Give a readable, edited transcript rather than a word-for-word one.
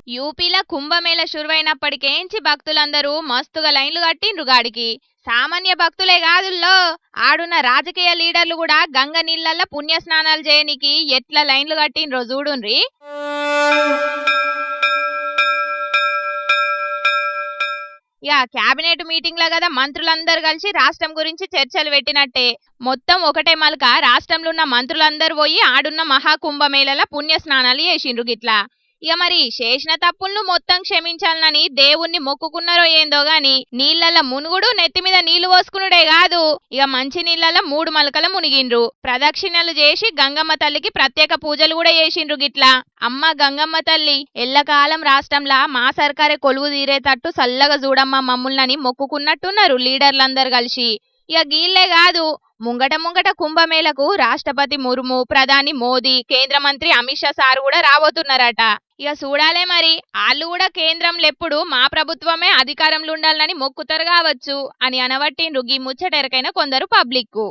యూపీలో కుంభమేళ షురువైనప్పటికేంచి భక్తులందరూ మస్తుగా లైన్లు కట్టిండ్రు గాడికి. సామాన్య భక్తులే కాదుల్లో, ఆడున్న రాజకీయ లీడర్లు కూడా గంగ నీళ్ళల్లో పుణ్యస్నానాలు చేయనికి ఎట్లా లైన్లు కట్టిండ్రో చూడుండ్రి. ఇక క్యాబినెట్ మీటింగ్ లో కదా మంత్రులందరూ కలిసి రాష్ట్రం గురించి చర్చలు పెట్టినట్టే మొత్తం ఒకటే మల్క రాష్ట్రంలో ఉన్న మంత్రులందరూ పోయి ఆడున్న మహాకుంభమేళల పుణ్య స్నానాలు చేసిండ్రు గిట్లా. ఇక మరి చేసిన తప్పులను మొత్తం క్షమించాలని దేవుణ్ణి మొక్కుకున్నారో ఏందో గాని నీళ్లల్ల మునుగుడు నెత్తి మీద నీళ్లు పోసుకునుడే కాదు, ఇక మంచి నీళ్లల్ల 3 మలకల మునిగిండ్రు. ప్రదక్షిణలు చేసి గంగమ్మ తల్లికి ప్రత్యేక పూజలు కూడా చేసిండ్రు గిట్లా. అమ్మ గంగమ్మ తల్లి ఎల్లకాలం రాష్ట్రంలా మా సర్కారే కొలువు తీరేటట్టు సల్లగా చూడమ్మ మమ్ముల్ని మొక్కుకున్నట్టున్నారు లీడర్లందరూ కలిసి. ఇక గీళ్లే కాదు, ముంగట కుంభమేళకు రాష్ట్రపతి ముర్ము, ప్రధాని మోదీ, కేంద్ర మంత్రి అమిత్ షా సార్ కూడా రాబోతున్నారట. ఇక చూడాలే మరి, వాళ్ళు కూడా కేంద్రంలో ఎప్పుడు మా ప్రభుత్వమే అధికారంలో ఉండాలని మొక్కుతారు కావచ్చు అని అనబట్టిండ్రు గీ ముచ్చటెరకైన కొందరు పబ్లిక్.